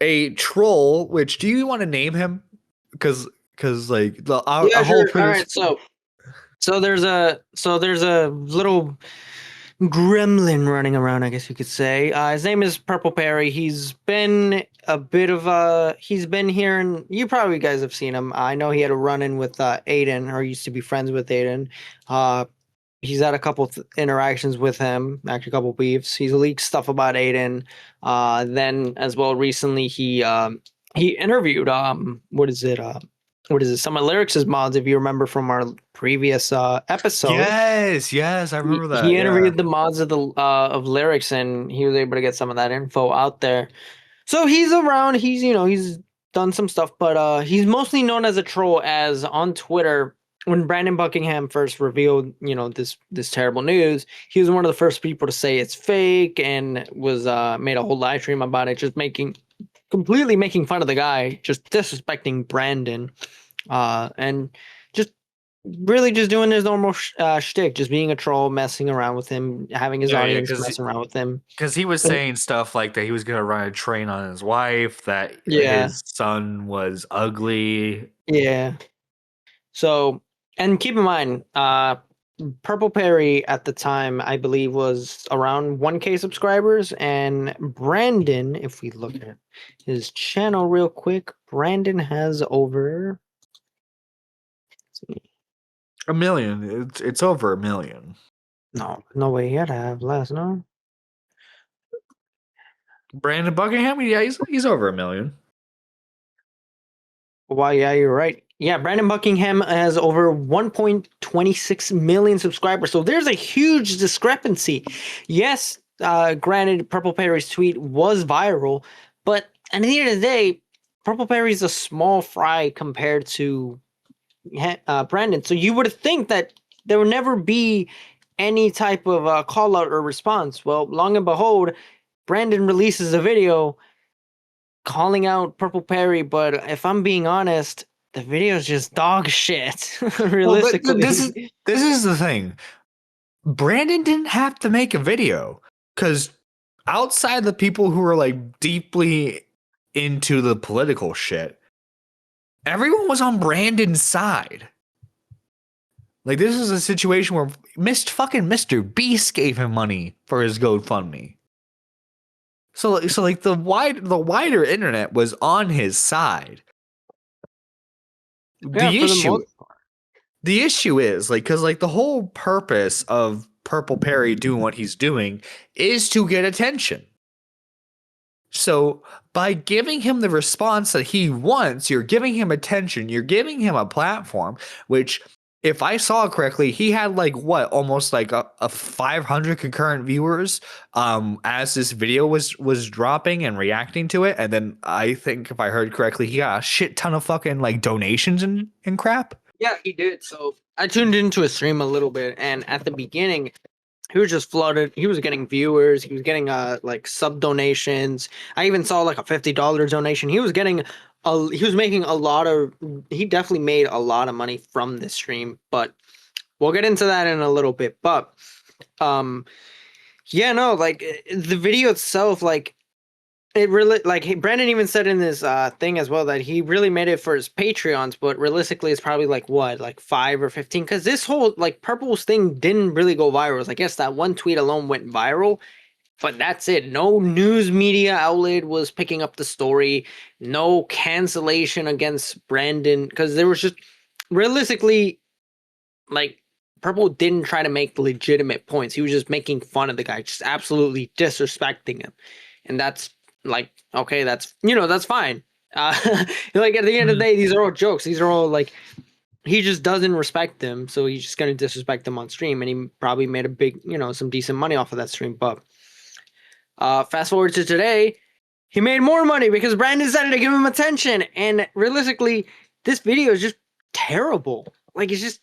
A troll, which do you want to name him? Because like Yeah, our whole sure. All previous. right. So there's a little gremlin running around, I guess you could say. His name is Purple Perry. He's been a bit of he's been here, and you probably guys have seen him. I know he had a run-in with Aiden, or used to be friends with Aiden. He's had a couple interactions with him, actually a couple beefs. He's leaked stuff about Aiden. Then as well recently he interviewed what is it? Some of Lyrics' mods, if you remember from our previous episode. Yes, I remember He that. Yeah. interviewed the mods of Lyrics, and he was able to get some of that info out there. So he's around. He's done some stuff, but he's mostly known as a troll. As on Twitter, when Brandon Buckingham first revealed this terrible news, he was one of the first people to say it's fake, and was made a whole live stream about it, just completely making fun of the guy, just disrespecting Brandon, and just really just doing his normal shtick, just being a troll, messing around with him, having his Yeah, audience messing around with him. because he was And saying stuff like that he was gonna run a train on his wife, that yeah, his son was ugly. yeah. So, and keep in mind, Purple Perry at the time, I believe, was around 1K subscribers, and Brandon, if we look at his channel real quick, Brandon has over. A million. It's over a million. No way, he had to have less, no? Brandon Buckingham, yeah, he's over a million. Well, yeah, you're right. Yeah, Brandon Buckingham has over 1.26 million subscribers. So there's a huge discrepancy. Yes, granted, Purple Perry's tweet was viral, but at the end of the day, Purple Perry's a small fry compared to Brandon. So you would think that there would never be any type of call out or response. Well, long and behold, Brandon releases a video calling out Purple Perry, but if I'm being honest, the video is just dog shit. Well, but Realistically, this is the thing. Brandon didn't have to make a video, because outside the people who are like deeply into the political shit, everyone was on Brandon's side. Like, this is a situation where Mr. Beast gave him money for his GoFundMe. So like the wider internet was on his side. yeah, The for the issue most part. the issue is like, because like the whole purpose of Purple Perry doing what he's doing is to get attention. So by giving him the response that he wants, you're giving him attention, you're giving him a platform, which, if I saw correctly, he had like what, almost like a 500 concurrent viewers as this video was dropping and reacting to it. And then I think, if I heard correctly, he got a shit ton of fucking like donations and crap. Yeah, he did. So I tuned into his stream a little bit, and at the beginning, he was just flooded. He was getting viewers. He was getting like sub donations. I even saw like a $50 donation. He was getting he was making a lot of. He definitely made a lot of money from this stream, but we'll get into that in a little bit. But yeah, no, like the video itself, like it really Brandon even said in this thing as well that he really made it for his Patreons, but realistically it's probably like what, like 5 or 15, because this whole like Purple's thing didn't really go viral. It's like, yes, that one tweet alone went viral, but that's it. No news media outlet was picking up the story. No cancellation against Brandon, because there was just realistically, like, Purple didn't try to make legitimate points. He was just making fun of the guy, just absolutely disrespecting him. And that's like, okay, that's, that's fine. Like, at the end of the day, these are all jokes. These are all like, he just doesn't respect them, so he's just going to disrespect them on stream. And he probably made a big, some decent money off of that stream. But fast forward to today, he made more money because Brandon decided to give him attention. And realistically, this video is just terrible. Like, it's just,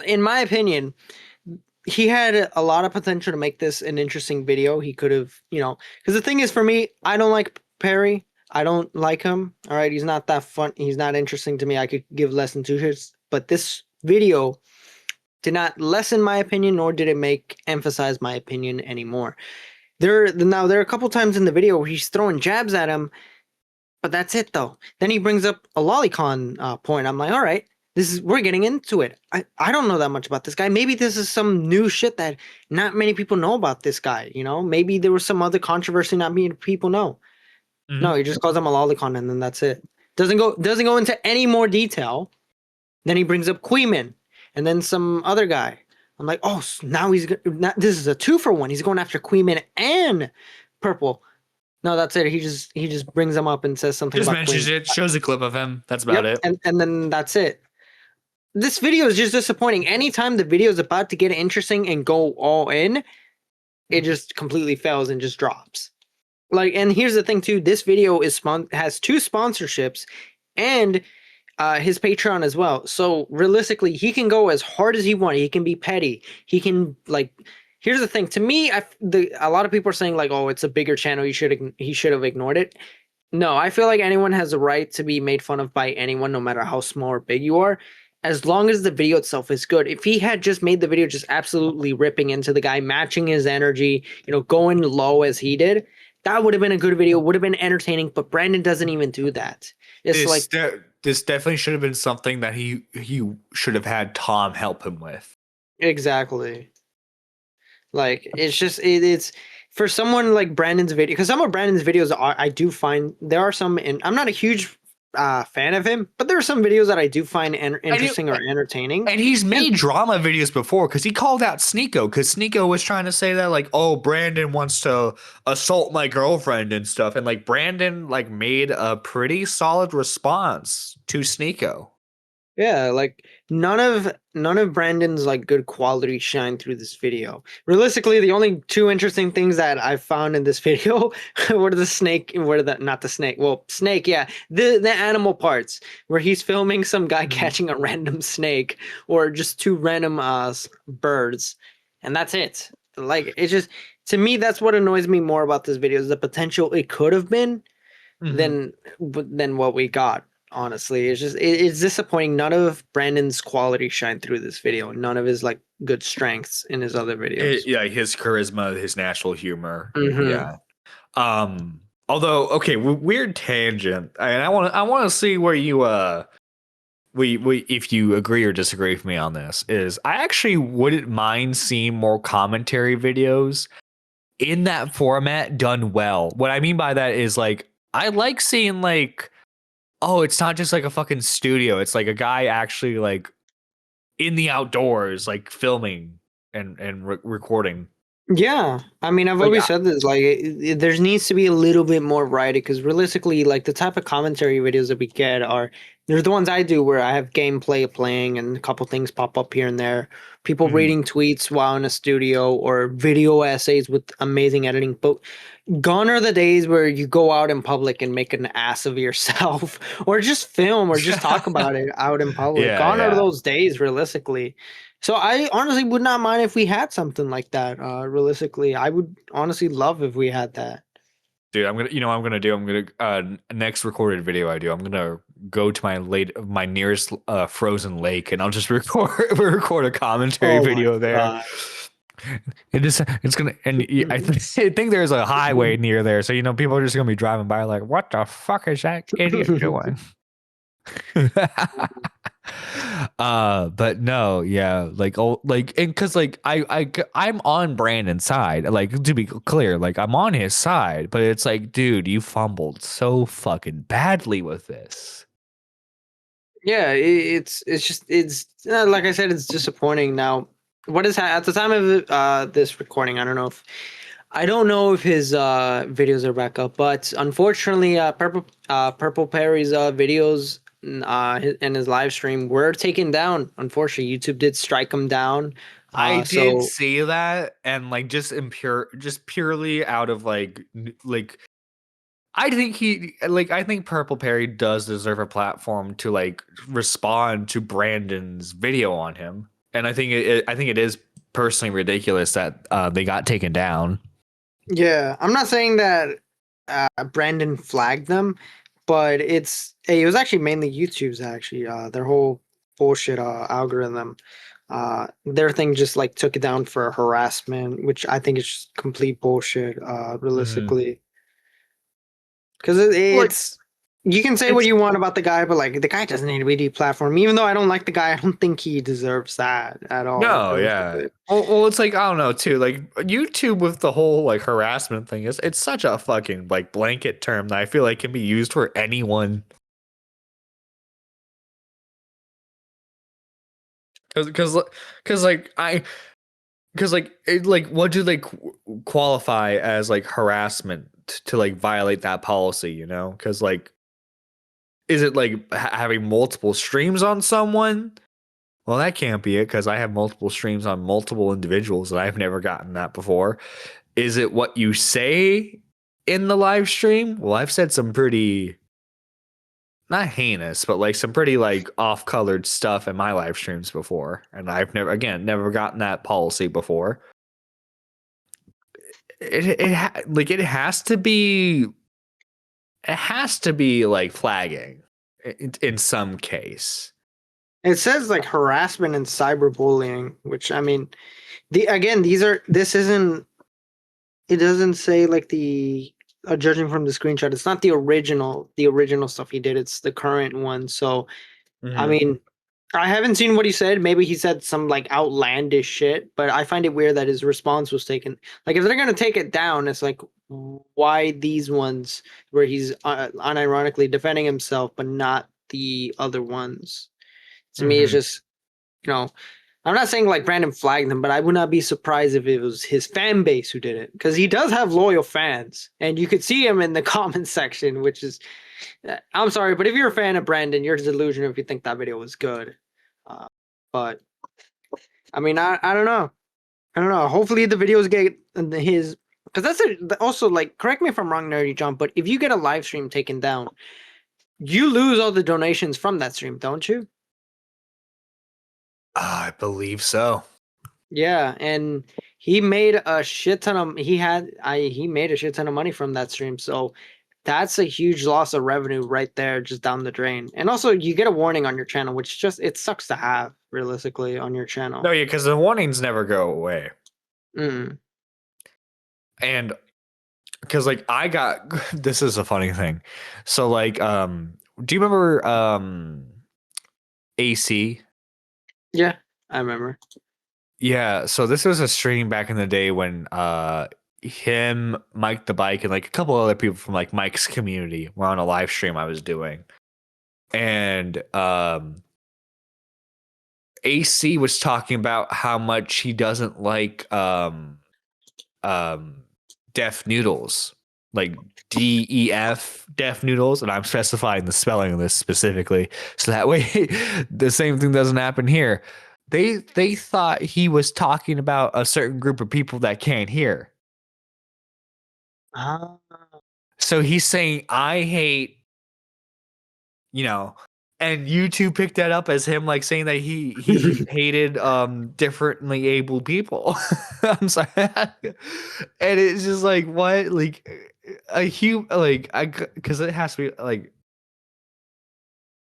in my opinion, he had a lot of potential to make this an interesting video. He could have, because the thing is, for me, I don't like Perry. I don't like him. All right, he's not that fun. He's not interesting to me. I could give less than 2 shits. But this video did not lessen my opinion, nor did it emphasize my opinion anymore. There are a couple times in the video where he's throwing jabs at him, but that's it though. Then he brings up a lolicon point. I'm like, all right, we're getting into it. I don't know that much about this guy. Maybe this is some new shit that not many people know about this guy. Maybe there was some other controversy not many people know. Mm-hmm. No, he just calls him a lolicon and then that's it. Doesn't go into any more detail. Then he brings up Queeman and then some other guy. I'm like, oh, now this is a 2-for-1. He's going after Queeman and Purple. No, that's it. He just brings them up and says something. Just mentions it, shows a clip of him. That's about it. And then that's it. This video is just disappointing. Anytime the video is about to get interesting and go all in, it just completely fails and just drops. Like, and here's the thing too. This video has 2 sponsorships and his Patreon as well. So realistically, he can go as hard as he wants. He can be petty. He can Here's the thing. To me, a lot of people are saying like, "Oh, it's a bigger channel. He should have ignored it." No, I feel like anyone has a right to be made fun of by anyone, no matter how small or big you are, as long as the video itself is good. If he had just made the video just absolutely ripping into the guy, matching his energy, going low as he did, that would have been a good video. Would have been entertaining. But Brandon doesn't even do that. It's this definitely should have been something that he should have had Tom help him with. Exactly. Like, it's just it's for someone like Brandon's video, because some of Brandon's videos I do find there are some, and I'm not a huge fan of him, but there are some videos that I do find interesting or entertaining. And he's made drama videos before, because he called out Sneeko, because Sneeko was trying to say that like, oh, Brandon wants to assault my girlfriend and stuff, and like Brandon like made a pretty solid response to Sneeko. Yeah, like none of Brandon's like good quality shine through this video. Realistically, the only 2 interesting things that I found in this video were the snake, not the snake. Well, snake, yeah, the animal parts where he's filming some guy catching a random snake or just 2 random birds, and that's it. Like, it's just, to me, that's what annoys me more about this video is the potential it could have been than what we got. Honestly, it's disappointing. None of Brandon's quality shine through this video. None of his like good strengths in his other videos. His charisma, his natural humor. Yeah. Although, okay, weird tangent, and I want to see where you if you agree or disagree with me on this. Is I actually wouldn't mind seeing more commentary videos in that format done well. What I mean by that is like I like seeing like, oh, it's not just like a fucking studio. It's like a guy actually like in the outdoors, like filming and recording. Yeah, I mean, I've always said this. Like, there needs to be a little bit more variety, because realistically, like the type of commentary videos that we get they're the ones I do where I have gameplay playing and a couple things pop up here and there. People reading tweets while in a studio, or video essays with amazing editing. But gone are the days where you go out in public and make an ass of yourself, or just film, or just talk about it out in public. Gone are those days, realistically. So I honestly would not mind if we had something like that. Realistically, I would honestly love if we had that. Dude, I'm gonna next recorded video I do, I'm gonna go to my nearest frozen lake, and I'll just record a commentary video there. It's gonna, and I think there's a highway near there, so people are just gonna be driving by like, what the fuck is that idiot doing? But no, yeah, like, oh, like, and because like I'm on Brandon's side, like, to be clear, like I'm on his side, but it's like, dude, you fumbled so fucking badly with this. Yeah, it's just it's like I said, it's disappointing. Now, what is at the time of this recording? I don't know if his videos are back up, but unfortunately, Purple Perry's videos and his live stream were taken down. Unfortunately, YouTube did strike him down. I did So see that, and like just purely out of like I think Purple Perry does deserve a platform to like respond to Brandon's video on him, and I think it is personally ridiculous that they got taken down. yeah, I'm not saying that Brandon flagged them, but it was actually mainly YouTube's actually their whole bullshit algorithm. Their thing just like took it down for harassment, which I think is just complete bullshit. Mhm. Realistically, because Like it's you can say what it's you want about the guy, but like the guy doesn't need a BD platform. Even though I don't like the guy, I don't think he deserves that at all. no, yeah. Realistically. Well, it's like I don't know too. Like YouTube with the whole like harassment thing is it's such a fucking like blanket term that I feel like can be used for anyone. Because because like I because like what do they qualify as like harassment to like violate that policy? Because like is it like having multiple streams on someone? Well, that can't be it because I have multiple streams on multiple individuals and I've never gotten that before. Is it what you say in the live stream? Well, I've said some pretty not heinous, but like some pretty like off-colored stuff in my live streams before, and I've never gotten that policy before. Like it has to be like flagging in some case. It says like harassment and cyberbullying, which I mean, the again these are this isn't it doesn't say like the judging from the screenshot, it's not the original stuff he did. It's the current one. So I Mm-hmm. mean, I haven't seen what he said. Maybe he said some like outlandish shit, but I find it weird that his response was taken. Like if they're gonna take it down, it's like why these ones where he's unironically defending himself, but not the other ones. To me, it's Mm-hmm. just you know I'm not saying like Brandon flagged them, but I would not be surprised if it was his fan base who did it because he does have loyal fans, and you could see him in the comment section, which is, I'm sorry, but if you're a fan of Brandon, you're delusional if you think that video was good. Uh, but I mean, I don't know, I don't know. Hopefully the videos get his because also like correct me if I'm wrong, Nerdy John, but if you get a live stream taken down, you lose all the donations from that stream, don't you? I believe so. Yeah, and he made a shit ton of he made a shit ton of money from that stream. So that's a huge loss of revenue right there just down the drain. And also you get a warning on your channel, which just it sucks to have realistically on your No, channel. yeah, because the warnings never go away, Mm. and because like I got this is a funny thing. So like, do you remember AC? Yeah, I remember. Yeah, so this was a stream back in the day when him, Mike the Bike, and like a couple other people from like Mike's community were on a live stream I was doing. And AC was talking about how much he doesn't like um deaf noodles. Like DEF deaf noodles, and I'm specifying the spelling of this specifically, so that way the same thing doesn't happen here. They thought he was talking about a certain group of people that can't hear. Ah. So he's saying I hate, you know, and YouTube picked that up as him like saying that he hated differently able people. I'm sorry. And it's just like what like a human like I because it has to be like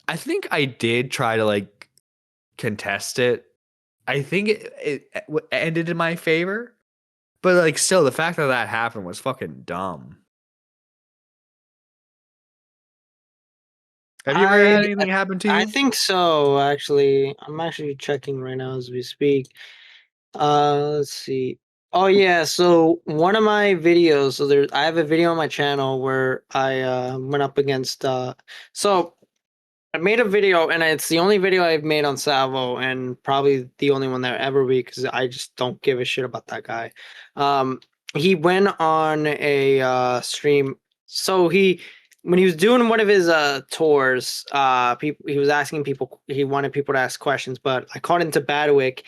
I think I did try to like contest it I think it ended in my favor, but like still, the fact that that happened was fucking dumb. Have you ever I had anything happen to I you? think so, actually. I'm actually checking right now as we speak. Let's see. Oh yeah, so one of my videos, so I have a video on my channel where I went up against so I made a video, and it's the only video I've made on Salvo, and probably the only one there ever be, because I just don't give a shit about that guy. Um, he went on a stream. So when he was doing one of his tours, people he was asking people. He wanted people to ask questions, but I caught into Badwick.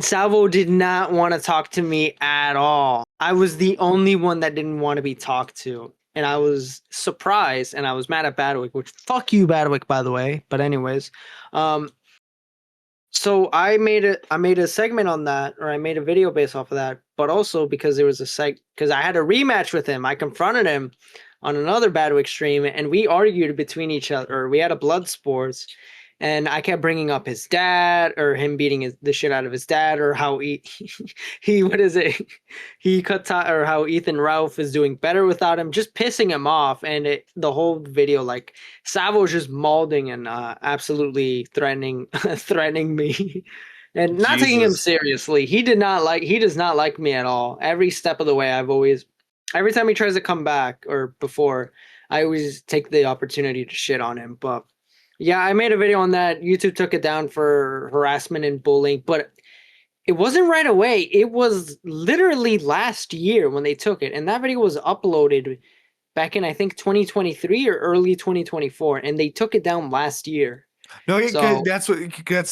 Salvo did not want to talk to me at all. I was the only one that didn't want to be talked to. And I was surprised, and I was mad at Badwick, which fuck you, Badwick, by the way. But anyways, um, so I made a segment on that, or I made a video based off of that. But also because there was because I had a rematch with him. I confronted him on another Badwick stream, and we argued between each other. Or we had a blood sports, and I kept bringing up his dad, or him beating the shit out of his dad, or how he what is it? He or how Ethan Ralph is doing better without him, just pissing him off. And the whole video, like Savo was just mauling and absolutely threatening threatening me. And not taking him Jesus. seriously. He does not like me at all. Every step of the way, every time he tries to come back, or before, I always take the opportunity to shit on him. But yeah, I made a video on that. YouTube took it down for harassment and bullying, but it wasn't right away. It was literally last year when they took it. And that video was uploaded back in, I think, 2023 or early 2024. And they took it down last year. No, So, that's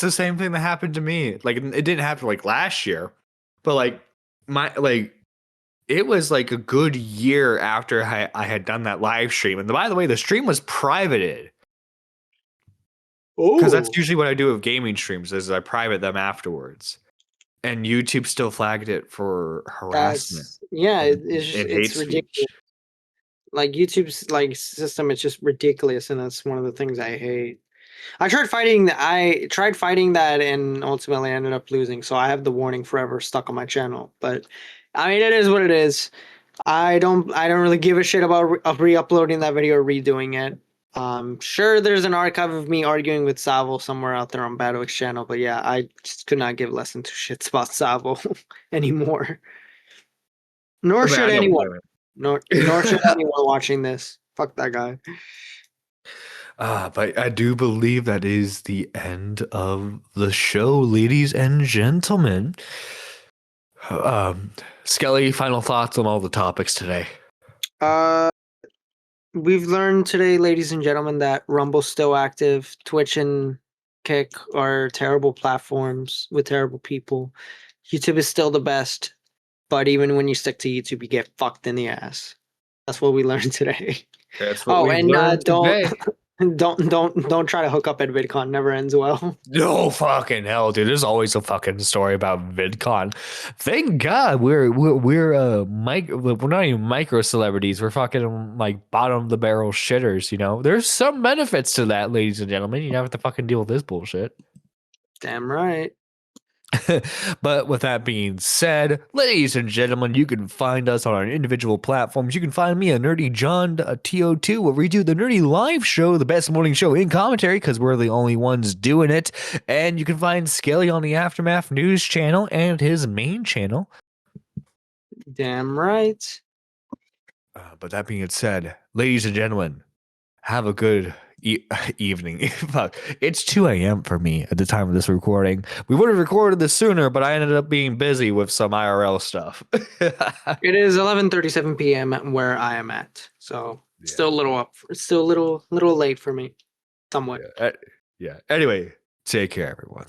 the same thing that happened to me. Like it didn't happen like last year, but like my like it was like a good year after I had done that live stream. And by the way, the stream was privated because that's oh, usually what I do with gaming streams is I private them afterwards. And YouTube still flagged it for harassment yeah, and hate it's ridiculous. speech. Like YouTube's like system is just ridiculous. And that's one of the things I hate. I tried fighting that, and ultimately I ended up losing. So I have the warning forever stuck on my channel. But I mean, it is what it is. I don't really give a shit about re-uploading that video or redoing it. Sure, there's an archive of me arguing with Savo somewhere out there on Badwick's channel, but yeah, I just could not give less than two shits about Savo anymore. Nor I mean, should I don't anyone. blame Nor should it. anyone watching this. Fuck that guy. But I do believe that is the end of the show, ladies and gentlemen. Um, Skelly, final thoughts on all the topics today. Uh, we've learned today, ladies and gentlemen, that Rumble's still active. Twitch and Kick are terrible platforms with terrible people. YouTube is still the best, but even when you stick to YouTube, you get fucked in the ass. That's what we learned today. That's what Oh, we've and learned today. don't try to hook up at VidCon. Never ends well. No fucking hell, dude. There's always a fucking story about VidCon. Thank God we're we're not even micro celebrities. We're fucking like bottom of the barrel shitters. You know, there's some benefits to that, ladies and gentlemen. You don't have to fucking deal with this bullshit. Damn right. But with that being said, ladies and gentlemen, you can find us on our individual platforms. You can find me at Nerdy John TO2, where we do the Nerdy Live Show, the best morning show in commentary, because we're the only ones doing it. And you can find Skelly on the Aftermath News channel and his main channel. Damn right. But that being said, ladies and gentlemen, have a good evening. Fuck. It's 2 a.m. for me at the time of this recording. We would have recorded this sooner, but I ended up being busy with some IRL stuff. It is 11:37 p.m. where I am at. So still a little up. It's still a little late for me. Somewhat. Yeah. Anyway, take care, everyone.